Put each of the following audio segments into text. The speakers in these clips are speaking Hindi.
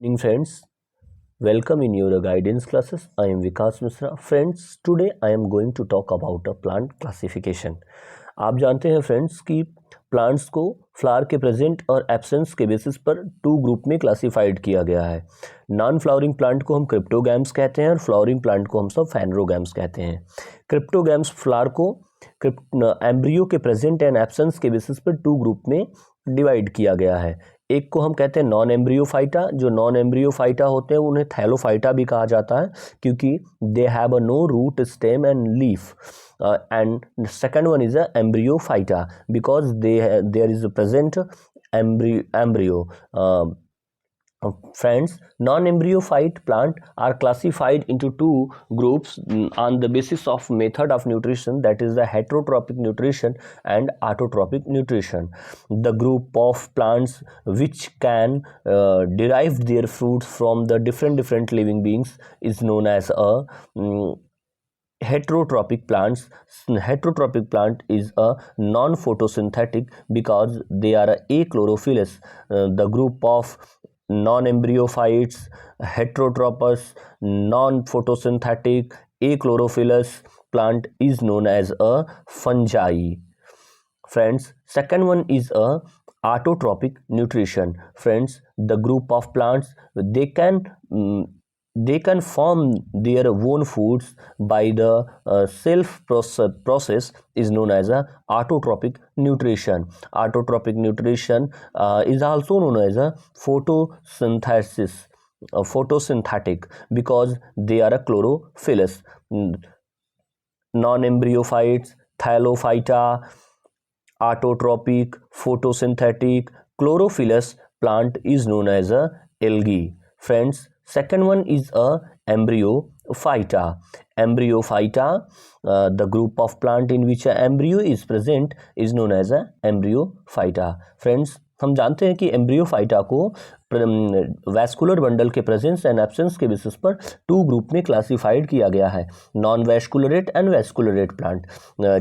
Evening friends, welcome in your guidance classes. I am Vikas Misra. Friends, today I am going to talk about a plant classification. आप जानते हैं फ्रेंड्स कि प्लांट्स को फ्लावर के प्रेजेंट और एब्सेंस के बेसिस पर टू ग्रुप में क्लासिफाइड किया गया है। नॉन फ्लावरिंग प्लांट को हम क्रिप्टोगैम्स कहते हैं और फ्लावरिंग प्लांट को हम सब फैनरोगैम्स कहते हैं। क्रिप्टोगैम्स फ्लावर को एम्ब्रियो के प्रेजेंट एंड एब्सेंस के बेसिस पर टू ग्रुप में डिवाइड किया गया है। एक को हम कहते हैं नॉन एम्ब्रियोफाइटा। जो नॉन एम्ब्रियोफाइटा होते हैं उन्हें थैलोफाइटा भी कहा जाता है क्योंकि they have a no root stem and leaf. And second one is a embryophyta because there is a present embryo. Friends, non-embryophyte plant are classified into two groups on the basis of method of nutrition, that is the heterotrophic nutrition and autotrophic nutrition. The group of plants which can derive their fruits from the different living beings is known as a heterotrophic plants. Heterotrophic plant is a non-photosynthetic because they are achlorophyllous. The group of non-embryophytes, heterotropous, non-photosynthetic, achlorophyllous plant is known as a fungi. Friends, second one is a autotrophic nutrition. Friends, the group of plants they can form their own foods by the self process is known as a autotrophic nutrition. Autotrophic nutrition is also known as a photosynthetic because they are a chlorophyllous. Non-embryophytes, thallophyta, autotrophic, photosynthetic, chlorophyllous plant is known as a algae. Friends, second one is a embryophyta. Embryophyta, the group of plant in which a embryo is present is known as a embryophyta. Friends, हम जानते हैं कि एम्ब्रियोफाइटा को वैस्कुलर बंडल के प्रेजेंस एंड एब्सेंस के बेसिस पर टू ग्रुप में क्लासिफाइड किया गया है, नॉन वैस्कुलरेट एंड वैस्कुलरेट प्लांट।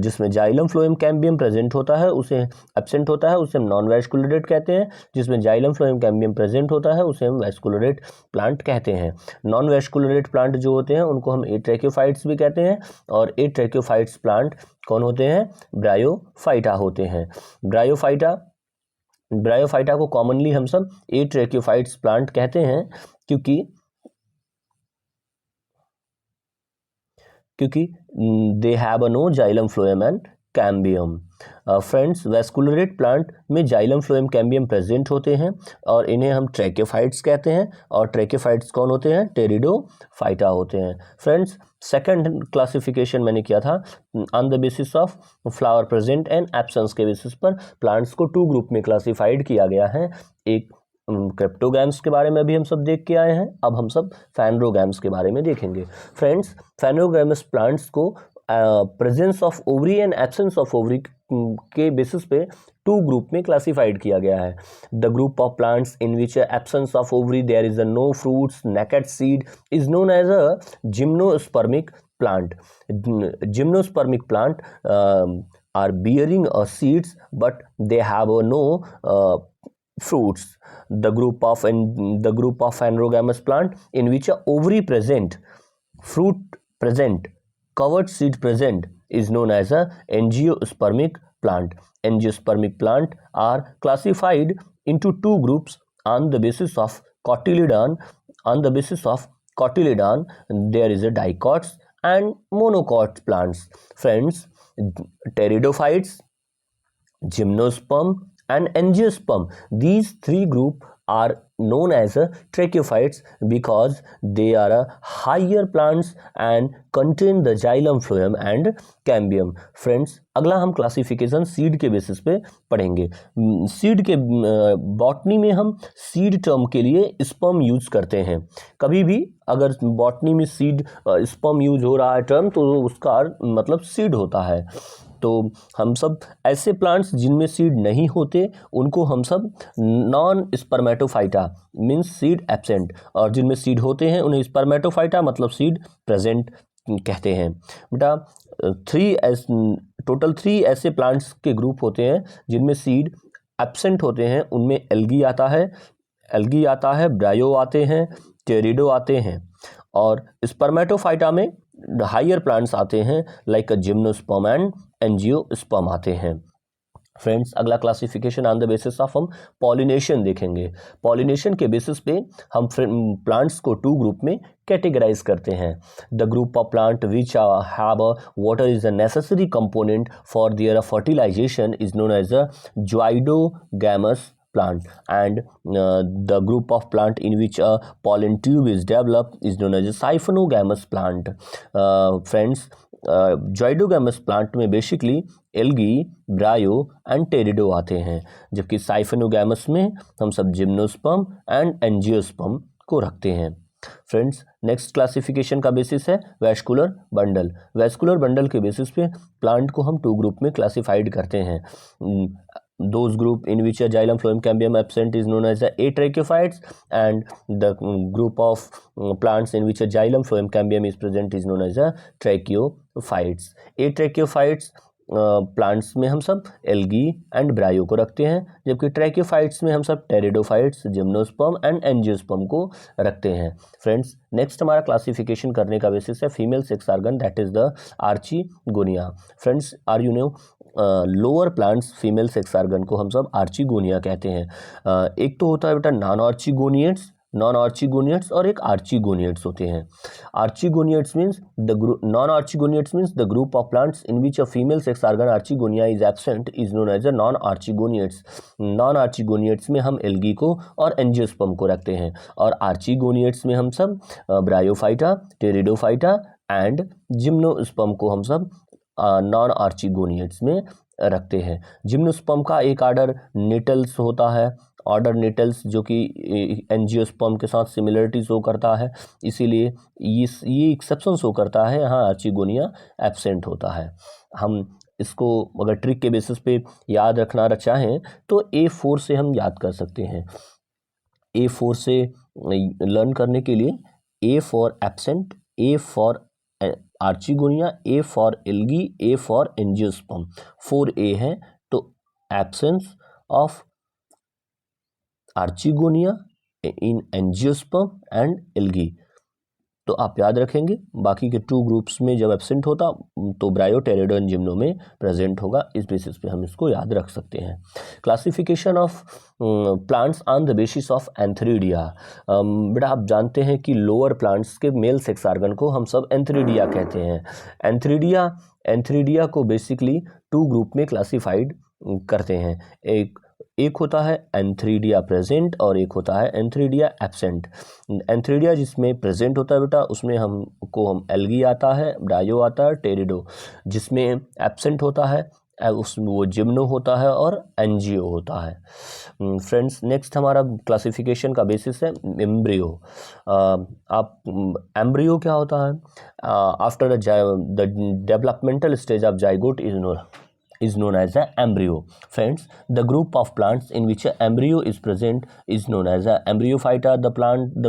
जिसमें जाइलम फ्लोएम कैम्बियम प्रेजेंट होता है उसे एब्सेंट होता है उसे हम नॉन वैस्कुलरेट कहते हैं। जिसमें जाइलम फ्लोएम कैम्बियम प्रेजेंट होता है उसे हम वैस्कुलरेट प्लांट कहते हैं। नॉन वैस्कुलरेट प्लांट जो होते हैं उनको हम एट्रैक्योफाइट्स भी कहते हैं और एट्रैक्योफाइट्स प्लांट कौन होते हैं? ब्रायोफाइटा होते हैं। ब्रायोफाइटा को कॉमनली हम सब एट्रैक्योफाइट्स प्लांट कहते हैं क्योंकि they have a no xylem phloem and cambium. Friends, vascular plant में जाइलम फ्लोएम कैम्बियम प्रेजेंट होते हैं और इन्हें हम ट्रैक्योफाइट्स कहते हैं और ट्रैक्योफाइट्स कौन होते हैं? टेरिडोफाइटा होते हैं। फ्रेंड्स, सेकंड क्लासिफिकेशन मैंने किया था on the basis of flower present and absence के बेसिस पर प्लांट्स को टू ग्रुप में क्लासिफाइड किया गया है। एक क्रिप्टोगैम्स के बारे में भी हम सब देख के आए हैं, अब हम सब फैनरोगैम्स के बारे में देखेंगे। फ्रेंड्स, फैनरोगैमस प्लांट्स को presence of ovary and absence of ovary के बेसिस पे टू ग्रुप में क्लासिफाइड किया गया है। The group of plants in which absence of ovary there is a no fruits naked seed is known as a gymnospermic plant. Gymnospermic plant are bearing seeds but they have no fruits. The group of anaerogamous plant in which a ovary present, fruit present, covered seed present is known as a angiospermic plant. Angiospermic plant are classified into two groups on the basis of cotyledon. There is a dicots and monocots plants. Friends, pteridophytes, gymnosperm and angiosperm, these three group are known as trachophytes because they are higher plants and contain the xylem phloem and cambium. Friends, अगला हम क्लासिफिकेशन सीड के बेसिस पे पढ़ेंगे। सीड के बॉटनी में हम सीड टर्म के लिए स्पर्म यूज करते हैं। कभी भी अगर बॉटनी में सीड स्पर्म यूज हो रहा है टर्म तो उसका मतलब सीड होता है। तो हम सब ऐसे प्लांट्स जिनमें सीड नहीं होते उनको हम सब non Spermatophyta means seed absent, और जिनमें सीड होते हैं उन्हें स्पर्मेटोफाइटा मतलब सीड प्रेजेंट कहते हैं। बेटा टोटल 3 ऐसे प्लांट्स के ग्रुप होते हैं जिनमें सीड एब्सेंट होते हैं, उनमें एल्गी आता है, एल्गी आता है, ब्रायो आते हैं, टेरिडो आते हैं, और स्पर्मेटोफाइटा में हायर प्लांट्स आते हैं लाइक जिम्नोस्पर्म एंड एंजियोस्पर्म आते हैं। फ्रेंड्स, अगला classification on the basis of हम पॉलिनेशन देखेंगे। पॉलिनेशन के बेसिस पे हम प्लांट्स को 2 ग्रुप में कैटेगराइज करते हैं। The group of plant which have water is a necessary component for their fertilisation is known as a zoidogamous plant, and the group of plant in which a pollen tube is developed is known as a siphonogamous plant. Friends, zoidogamous plant में basically algae, bryo and pterido आते हैं, जबकि साइफोनोगैमस में हम सब जिम्नोस्पर्म एंड एंजियोस्पर्म को रखते हैं। फ्रेंड्स, नेक्स्ट क्लासिफिकेशन का बेसिस है वैस्कुलर बंडल। वैस्कुलर बंडल के बेसिस पे प्लांट को हम 2 ग्रुप में क्लासिफाइड करते हैं। Those group in which a xylem phloem cambium absent is known as the atrachophytes, and the group of plants in which a xylem phloem cambium is present is known as the tracheophytes. Atrachophytes plants में हम सब एल्गी एंड ब्रायो को रखते हैं, जबकि ट्रैकियोफाइट्स में हम सब टेरिडोफाइट्स, जिम्नोस्पर्म एंड एंजियोस्पर्म को रखते हैं। फ्रेंड्स, नेक्स्ट हमारा क्लासिफिकेशन करने का बेसिस है female sex organ, that is the archegonia. Friends, are you know lower plants female sex organ को हम सब आर्चिगोनिया कहते हैं। एक तो होता है बेटा नॉन आर्चिगोनियट्स और एक आर्चिगोनियट्स होते हैं। Archegoniates means non archegoniates means the group of plants in which a female sex organ archegonia is absent is known as a non archegoniates. Non archegoniates में हम एल्गी को और एंजियोस्पर्म को रखते हैं, और आर्चिगोनियट्स में हम सब ब्रायोफाइटा, टेरिडोफाइटा एंड जिम्नोस्पर्म को हम सब नॉन आर्चिगोनियट्स में रखते हैं। जिम्नोस्पर्म का एक ऑर्डर निटल्स होता है, ऑर्डर निटल्स, जो कि एंजियोस्पर्म के साथ सिमिलरिटी शो करता है, इसीलिए ये एक्सेप्शन शो करता है, यहाँ आर्चिगोनिया एब्सेंट होता है। हम इसको अगर ट्रिक के बेसिस पे याद रखना चाहें तो A4 से हम याद कर सकते हैं। A4 से लर्न करने के लिए A for absent, A for archegonia, A for algae, A for angiosperm, 4A है, तो absence of archegonia in angiosperm and algae, तो आप याद रखेंगे। बाकी के 2 ग्रुप्स में जब एब्सेंट होता तो ब्रायो, टेरिडो एंड जिम्नो में प्रेजेंट होगा। इस बेसिस पे हम इसको याद रख सकते हैं। Classification of plants on the basis of antheridia. बेटा, आप जानते हैं कि लोअर प्लांट्स के मेल सेक्स ऑर्गन को हम सब एंथ्रीडिया कहते हैं। एंथ्रीडिया को बेसिकली 2 ग्रुप में क्लासिफाइड करते हैं। एक होता है एंथ्रीडिया प्रेजेंट और एक होता है एंथ्रीडिया एब्सेंट। एंथ्रीडिया जिसमें प्रेजेंट होता है बेटा, उसमें हम एल्गी आता है, ब्रायो आता है, टेरिडो। जिसमें एब्सेंट होता है उसमें वो जिम्नो होता है और एंजियो होता है। फ्रेंड्स, नेक्स्ट हमारा क्लासिफिकेशन का बेसिस है एम्ब्रियो। एम्ब्रियो क्या होता है? After the developmental stage of zygote is known as a embryo. Friends, the group of plants in which a embryo is present is known as a embryophyta. The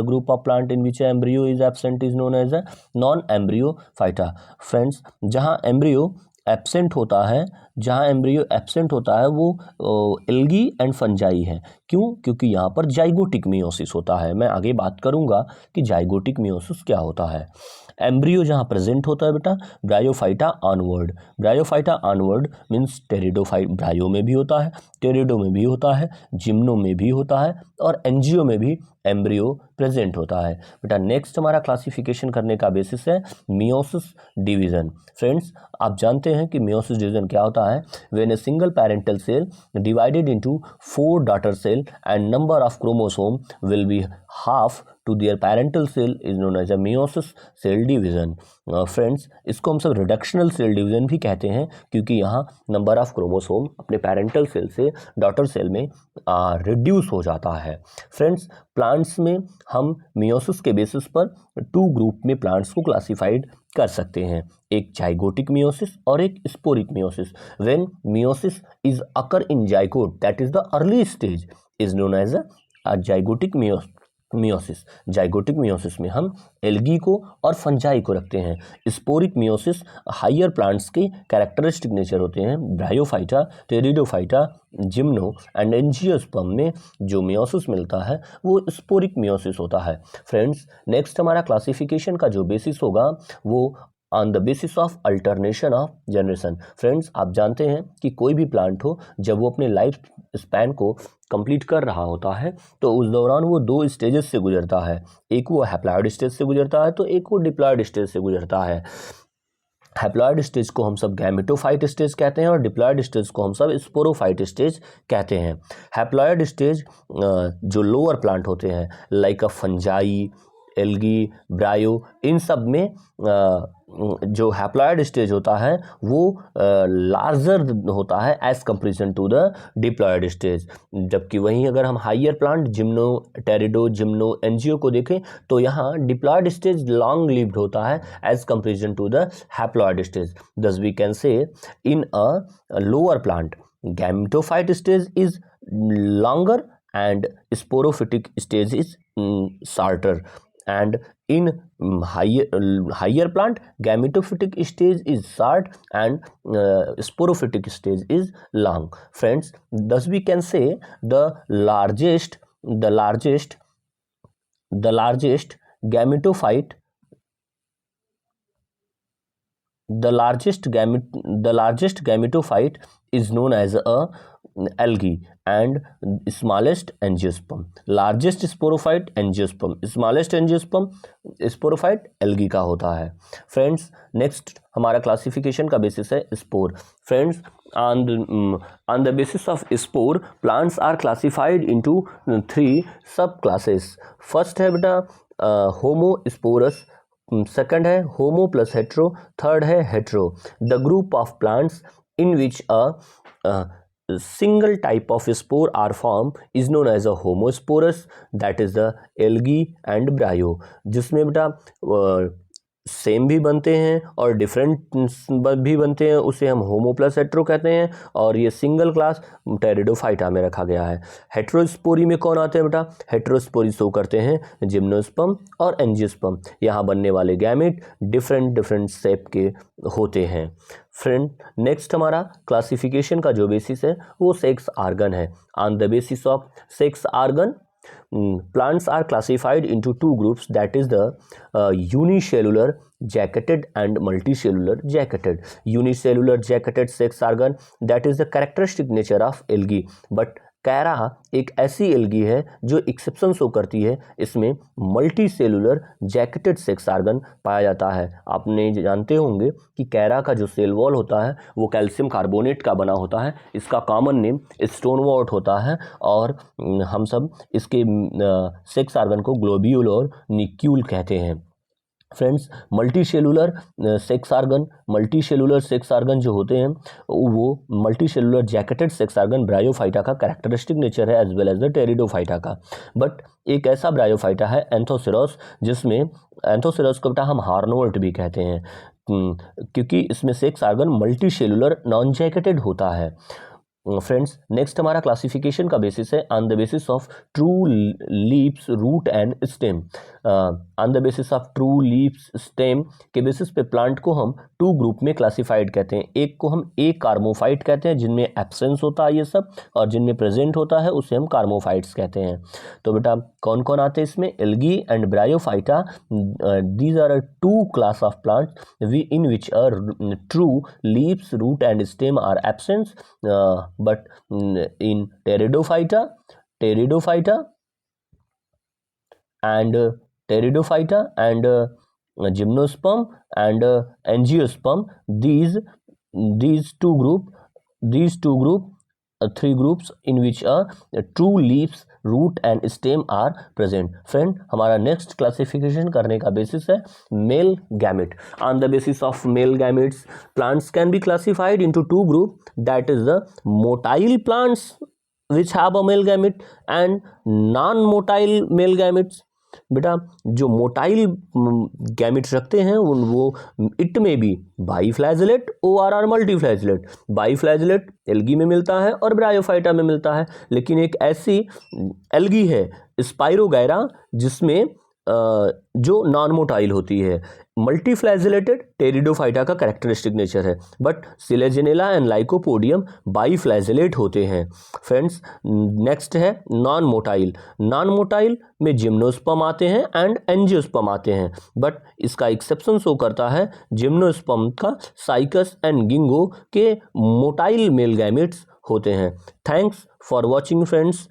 group of plant in which a embryo is absent is known as a non-embryophyta. Friends, जहाँ embryo एब्सेंट होता है वो एल्गी एंड फंजाई है। क्यों? क्योंकि यहाँ पर जाइगोटिक मियोसिस होता है। मैं आगे बात करूँगा कि जाइगोटिक मियोसिस क्या होता है। एम्ब्रियो जहाँ प्रेजेंट होता है बेटा, ब्रायोफाइटा ऑनवर्ड मीन्स टेरिडोफाइट, ब्रायो में भी होता है, टेरिडो में भी होता है, जिम्नो में भी होता है और एंजियो में भी एम्ब्रियो प्रेजेंट होता है। बेटा, नेक्स्ट हमारा क्लासिफिकेशन करने का बेसिस है मियोसिस डिवीजन। फ्रेंड्स, आप जानते हैं कि मियोसिस डिवीजन क्या होता है? When a single parental cell divided into 4 daughter cell and number of chromosome will be half to their parental cell is known as a meiosis cell division. Friends, इसको हम सब रिडक्शनल सेल डिवीजन भी कहते हैं, क्योंकि यहाँ नंबर ऑफ क्रोमोसोम अपने पेरेंटल सेल से डॉटर सेल में रिड्यूस हो जाता है। फ्रेंड्स, प्लांट्स में हम मियोसिस के बेसिस पर 2 ग्रुप में प्लांट्स को क्लासिफाइड कर सकते हैं, एक जाइगोटिक मियोसिस और एक sporic meiosis. When meiosis is occur in zygote, that is the early stage, is known as a zygotic meiosis. Meiosis, zygotic meiosis में हम एल्गी को और फंजाई को रखते हैं। स्पोरिक मियोसिस हायर प्लांट्स के कैरेक्टरिस्टिक नेचर होते हैं। Bryophyta, pteridophyta, gymno and angiosperm में जो मियोसिस मिलता है वो स्पोरिक मियोसिस होता है। फ्रेंड्स, नेक्स्ट हमारा क्लासिफिकेशन का जो बेसिस होगा वो on the basis of alternation of generation. Friends, आप जानते हैं कि कोई भी प्लांट हो, जब वो अपने लाइफ स्पैन को कंप्लीट कर रहा होता है तो उस दौरान वो दो स्टेजेस से गुजरता है। एक वो हैप्लॉइड स्टेज से गुजरता है तो एक वो डिप्लॉइड स्टेज से गुजरता है। हैप्लॉइड स्टेज को हम सब गैमेटोफाइट स्टेज कहते हैं और डिप्लॉइड स्टेज को हम सब स्पोरोफाइट स्टेज कहते हैं। हैप्लॉइड स्टेज जो लोअर प्लांट होते हैं लाइक अ फंजाई, एल्गी, ब्रायो, इन सब में जो हैप्लॉइड स्टेज होता है वो लार्जर होता है as comparison to the diploid stage. जबकि वहीं अगर हम higher plant gymno, pterido, gymno, angio को देखें तो यहाँ डिप्लॉइड स्टेज लॉन्ग लिव्ड होता है as comparison to the haploid stage. Thus we can say in a lower plant gametophyte stage is longer and sporophytic stage is shorter, and in higher plant gametophytic stage is short and sporophytic stage is long. Friends, thus we can say the largest gametophyte is known as a algae and smallest angiosperm. Largest sporophyte angiosperm, smallest angiosperm sporophyte algae का होता है। फ्रेंड्स, नेक्स्ट हमारा क्लासिफिकेशन का बेसिस है spore. Friends, on the basis of spore, plants are classified into 3 सब क्लासेस। फर्स्ट है बेटा होमोस्पोरस, सेकंड है होमो प्लस हेट्रो, थर्ड है hetero. The group of plants in which a single type of spore are formed is known as a homosporous, that is the algae and bryo, जिसमें बेटा सेम भी बनते हैं और डिफरेंट भी बनते हैं, उसे हम होमो प्लस हेट्रो कहते हैं और ये सिंगल क्लास टेरिडोफाइटा में रखा गया है। हेट्रोस्पोरी में कौन आते हैं बेटा? हेट्रोस्पोरी शो करते हैं जिम्नोस्पर्म और एंजियोस्पर्म। यहाँ बनने वाले गैमेट डिफरेंट शेप के होते हैं। फ्रेंड, नेक्स्ट हमारा क्लासिफिकेशन का जो बेसिस है वो सेक्स आर्गन है। On the basis of sex organ, plants are classified into 2 groups, that is the unicellular jacketed and multicellular jacketed. Unicellular jacketed sex organ, that is the characteristic nature of algae, but कैरा एक ऐसी एल्गी है जो एक्सेप्शन शो करती है, इसमें multi cellular jacketed sex argon पाया जाता है। आपने जानते होंगे कि कैरा का जो सेल वॉल होता है वो कैल्शियम कार्बोनेट का बना होता है, इसका कॉमन नेम स्टोन वॉट होता है और हम सब इसके सेक्स आर्गन को ग्लोब्यूल और निक्यूल कहते हैं। Friends, multi cellular sex organ जो होते हैं वो multi cellular jacketed sex organ bryophyta का कैरेक्टरिस्टिक नेचर है as well as the pteridophyta का। बट एक ऐसा ब्रायोफाइटा है एंथोसेरस, जिसमें एंथोसेरस को बेटा हम हार्नवोल्ट भी कहते हैं क्योंकि इसमें sex organ multi cellular non jacketed होता है। फ्रेंड्स, नेक्स्ट हमारा क्लासिफिकेशन का बेसिस है on the basis of true leaves, root and stem. On the basis of true leaves, stem के बेसिस पे प्लांट को हम 2 ग्रुप में क्लासिफाइड कहते हैं। एक को हम ए कार्मोफाइट कहते हैं जिनमें एब्सेंस होता है ये सब, और जिनमें प्रेजेंट होता है उसे हम कार्मोफाइट्स कहते हैं। तो बेटा कौन कौन आते हैं इसमें? Algae and bryophyta, these are 2 class of plant in which true leaves, root and stem are absence, but in pteridophyta and gymnosperm and angiosperm, these 3 groups in which true leaves, root and stem are present. Friend, हमारा नेक्स्ट क्लासिफिकेशन करने का बेसिस है male gamete. On the basis of male gametes, plants can be classified into 2 group, that is the motile plants which have a male gamete and non-motile male gametes. बेटा जो मोटाइल गैमेट्स रखते हैं वो इट में बी बाईफ्लैजेलेट ORR मल्टीफ्लैजेलेट। बाईफ्लैजेलेट एल्गी में मिलता है और ब्रायोफाइटा में मिलता है, लेकिन एक ऐसी एल्गी है स्पाइरोगैरा जिसमें जो नॉन मोटाइल होती है। मल्टीफ्लैजेलेटेड टेरिडोफाइटा का कैरेक्टरिस्टिक नेचर है, बट सिलेजेनेला एंड लाइकोपोडियम बाईफ्लैजेलेट होते हैं। फ्रेंड्स नेक्स्ट है नॉन मोटाइल। नॉन मोटाइल में जिम्नोस्पर्म आते हैं एंड एंजियोस्पर्म आते हैं, बट इसका एक्सेप्शन शो करता है जिम्नोस्पर्म का साइकस एंड गिंगो के मोटाइल मेल गैमेट्स होते हैं। Thanks for watching friends.